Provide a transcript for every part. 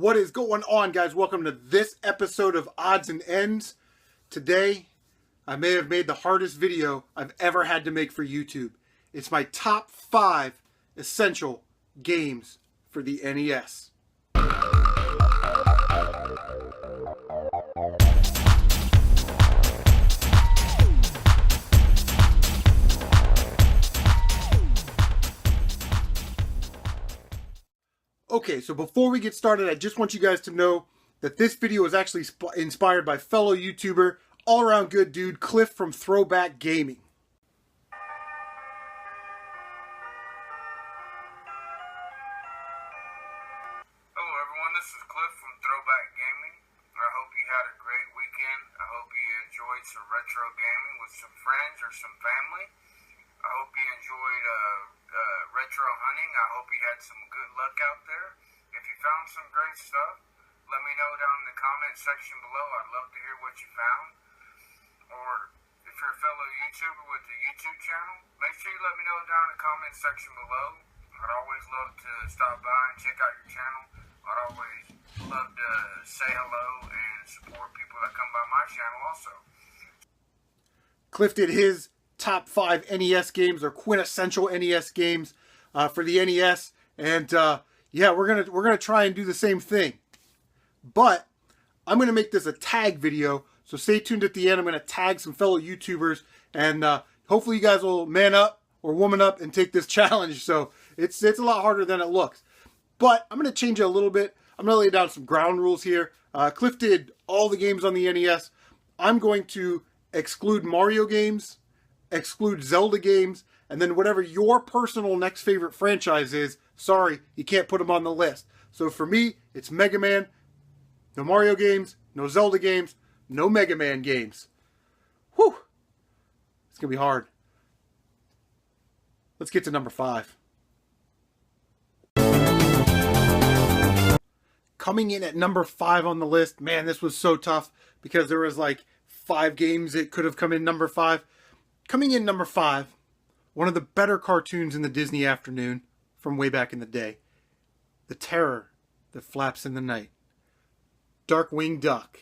What is going on, guys? Welcome to this episode of Odds and Ends. Today, I may have made the hardest video I've ever had to make for YouTube. It's my top 5 essential games for the NES. Okay, so before we get started, I just want you guys to know that this video was actually inspired by fellow YouTuber, all-around good dude, Cliff from Throwback Gaming. Hello everyone, this is Cliff from Throwback Gaming. I hope you had a great weekend. I hope you enjoyed some retro gaming with some friends or some family. I hope you enjoyed retro hunting. I hope you had some good luck out there. If you found some great stuff, let me know down in the comment section below. I'd love to hear what you found. Or if you're a fellow YouTuber with a YouTube channel, make sure you let me know down in the comment section below. I'd always love to stop by and check out your channel. I'd always love to say hello and support people that come by my channel also. Cliff did his top 5 NES games, or quintessential NES games for the NES, and yeah, we're gonna try and do the same thing. But I'm gonna make this a tag video, so stay tuned at the end. I'm gonna tag some fellow YouTubers, and hopefully you guys will man up or woman up and take this challenge. So it's a lot harder than it looks. But I'm gonna change it a little bit. I'm gonna lay down some ground rules here. Cliff did all the games on the NES. I'm going to exclude Mario games, exclude Zelda games, and then whatever your personal next favorite franchise is, sorry, you can't put them on the list. So for me, it's MegaMan, no Mario games, no Zelda games, no MegaMan games. Whew! It's going to be hard. Let's get to number 5. Coming in at number 5 on the list, man, this was so tough because there was like 5 games that could have come in number 5. Coming in number 5, one of the better cartoons in the Disney afternoon from way back in the day. The terror that flaps in the night. Darkwing Duck.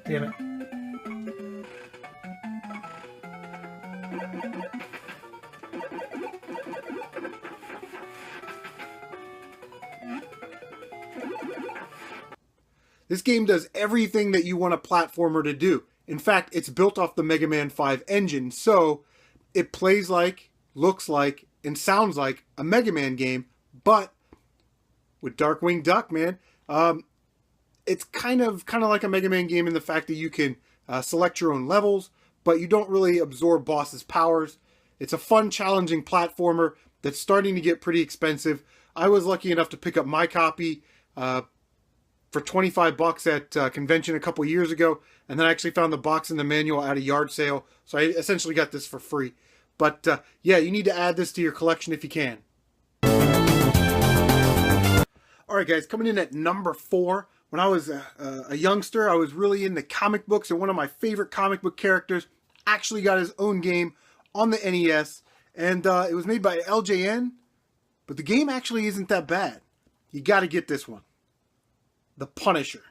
Damn it. This game does everything that you want a platformer to do. In fact, it's built off the Mega Man 5 engine, so it plays like, looks like, and sounds like a Mega Man game, but with Darkwing Duck, man, it's kind of like a Mega Man game in the fact that you can select your own levels, but you don't really absorb bosses' powers. It's a fun, challenging platformer that's starting to get pretty expensive. I was lucky enough to pick up my copy for $25 at convention a couple years ago, and then I actually found the box and the manual at a yard sale, so I essentially got this for free. But yeah, you need to add this to your collection if you can. Alright guys, coming in at number 4. When I was a youngster, I was really into comic books, and one of my favorite comic book characters actually got his own game on the NES, and it was made by LJN, but the game actually isn't that bad. You gotta get this one. The Punisher.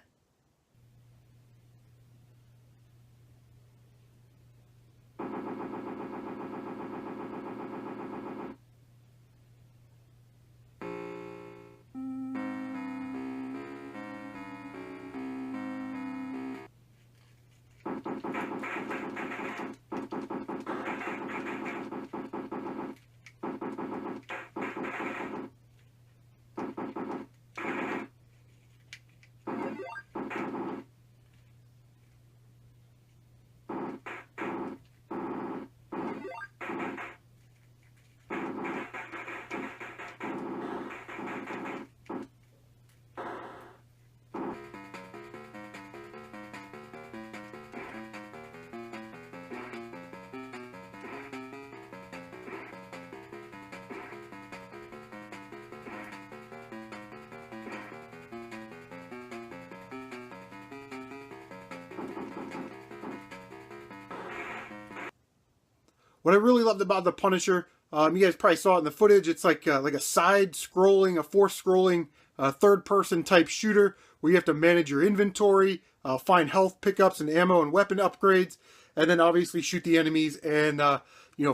What I really loved about the Punisher, you guys probably saw it in the footage. It's like a side-scrolling, a force-scrolling, third-person type shooter where you have to manage your inventory, find health pickups and ammo and weapon upgrades, and then obviously shoot the enemies and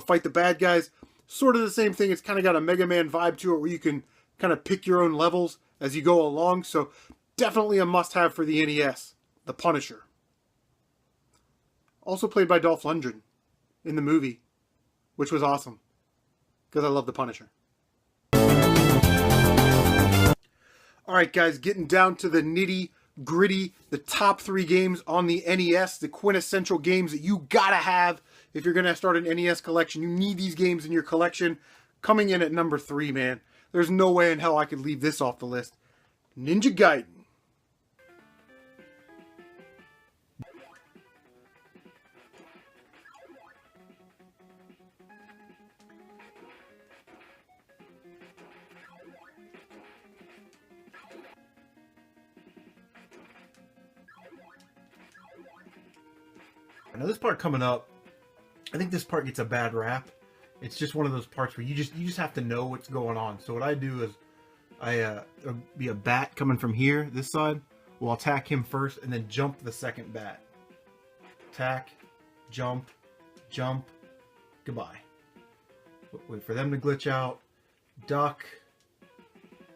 fight the bad guys. Sort of the same thing. It's kind of got a Mega Man vibe to it where you can kind of pick your own levels as you go along. So definitely a must-have for the NES, the Punisher. Also played by Dolph Lundgren in the movie, which was awesome because I love the Punisher. Alright guys, getting down to the nitty gritty, the top 3 games on the NES, the quintessential games that you gotta have if you're gonna start an NES collection. You need these games in your collection. Coming in at number 3, man. There's no way in hell I could leave this off the list. Ninja Gaiden. Now this part coming up, I think this part gets a bad rap. It's just one of those parts where you just have to know what's going on. So what I do is it'll be a bat coming from here, this side. We'll attack him first and then jump the second bat. Attack, jump, jump, goodbye. Wait for them to glitch out, duck,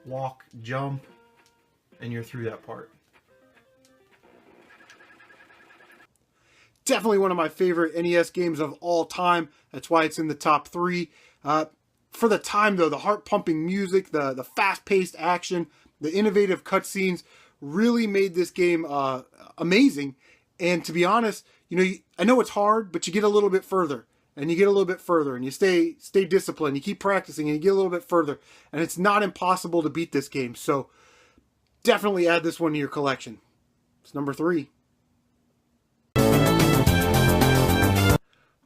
walk, jump, and you're through that part. Definitely one of my favorite NES games of all time. That's why it's in the top 3. For the time, though, the heart-pumping music, the fast-paced action, the innovative cutscenes really made this game amazing. And to be honest, I know it's hard, but you get a little bit further, and you get a little bit further, and you stay disciplined. You keep practicing, and you get a little bit further. And it's not impossible to beat this game. So definitely add this one to your collection. It's number 3.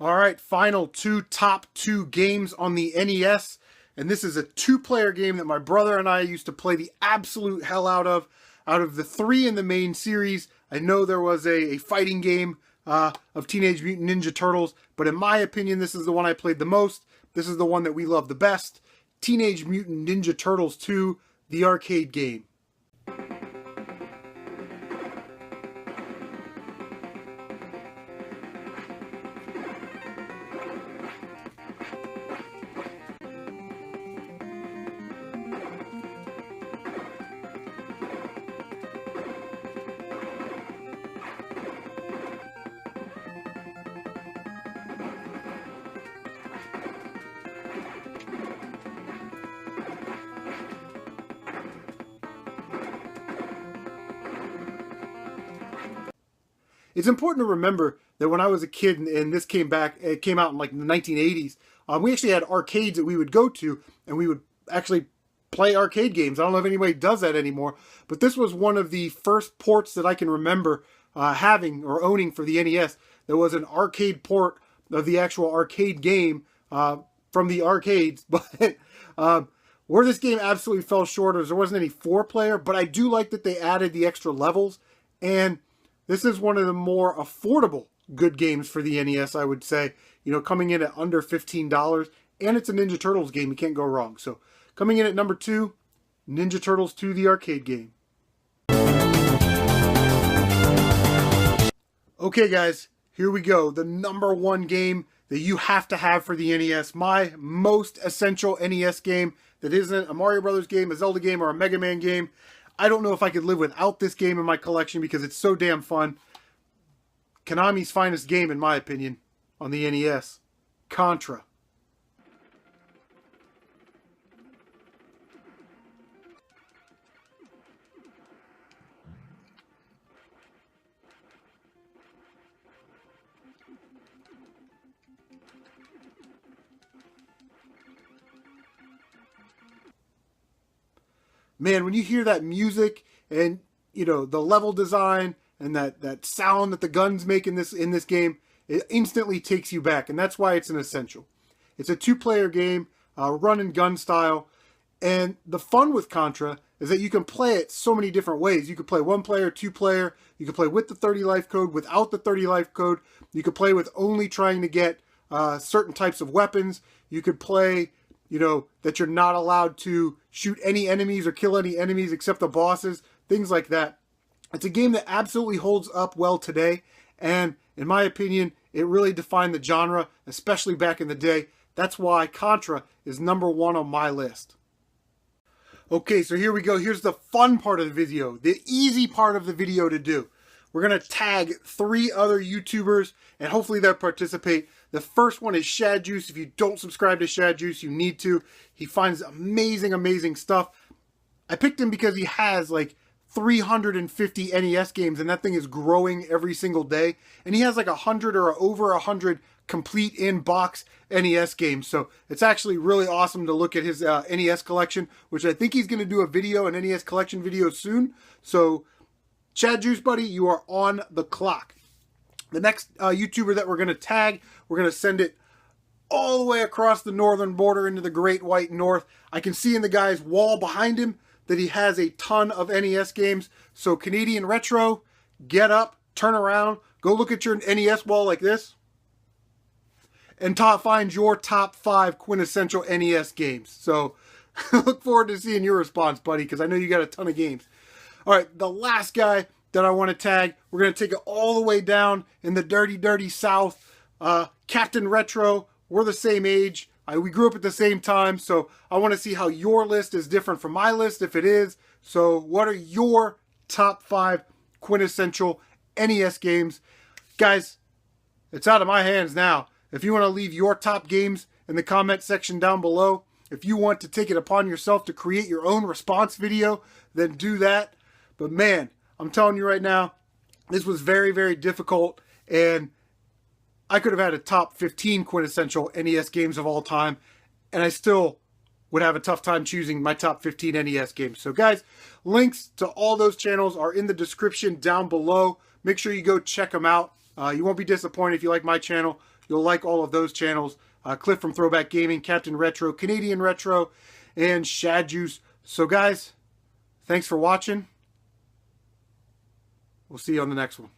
Alright, final top 2 games on the NES. And this is a 2-player game that my brother and I used to play the absolute hell out of. Out of the 3 in the main series, I know there was a fighting game of Teenage Mutant Ninja Turtles. But in my opinion, this is the one I played the most. This is the one that we love the best. Teenage Mutant Ninja Turtles 2, the arcade game. It's important to remember that when I was a kid and this came out in like the 1980s, we actually had arcades that we would go to and we would actually play arcade games. I don't know if anybody does that anymore, but this was one of the first ports that I can remember having or owning for the NES. There was an arcade port of the actual arcade game from the arcades, but where this game absolutely fell short is there wasn't any 4-player, but I do like that they added the extra levels, and this is one of the more affordable good games for the NES, I would say. Coming in at under $15, and it's a Ninja Turtles game. You can't go wrong. So, coming in at number 2, Ninja Turtles 2, the arcade game. Okay, guys, here we go. The number 1 game that you have to have for the NES. My most essential NES game that isn't a Mario Brothers game, a Zelda game, or a Mega Man game. I don't know if I could live without this game in my collection because it's so damn fun. Konami's finest game, in my opinion, on the NES. Contra. Man, when you hear that music and, the level design and that sound that the guns make in this game, it instantly takes you back. And that's why it's an essential. It's a 2-player game, run and gun style. And the fun with Contra is that you can play it so many different ways. You could play 1-player, 2-player. You could play with the 30 life code, without the 30 life code. You could play with only trying to get certain types of weapons. You could play, that you're not allowed to shoot any enemies or kill any enemies except the bosses, things like that. It's a game that absolutely holds up well today, and in my opinion, it really defined the genre, especially back in the day. That's why Contra is #1 on my list. Okay, so here we go. Here's the fun part of the video, the easy part of the video to do. We're going to tag 3 other YouTubers, and hopefully they'll participate. The first one is Shad Juice. If you don't subscribe to Shad Juice, you need to. He finds amazing, amazing stuff. I picked him because he has like 350 NES games, and that thing is growing every single day. And he has like 100 or over 100 complete in-box NES games. So it's actually really awesome to look at his NES collection, which I think he's going to do an NES collection video soon. So Shad Juice, buddy, you are on the clock. The next YouTuber that we're going to tag, we're going to send it all the way across the northern border into the Great White North. I can see in the guy's wall behind him that he has a ton of NES games. So CaptNRetro, get up, turn around, go look at your NES wall like this, and find your top 5 quintessential NES games. So look forward to seeing your response, buddy, because I know you got a ton of games. All right, the last guy that I want to tag, we're going to take it all the way down in the dirty, dirty South. CaptNRetro, we're the same age. We grew up at the same time, so I want to see how your list is different from my list, if it is. So what are your top 5 quintessential NES games? Guys, it's out of my hands now. If you want to leave your top games in the comment section down below, if you want to take it upon yourself to create your own response video, then do that. But man, I'm telling you right now, this was very, very difficult, and I could have had a top 15 quintessential NES games of all time, and I still would have a tough time choosing my top 15 NES games. So guys, links to all those channels are in the description down below. Make sure you go check them out. You won't be disappointed if you like my channel. You'll like all of those channels. Cliff from Throwback Gaming, CaptNRetro, CanadianRetro, and Shad Juice. So guys, thanks for watching. We'll see you on the next one.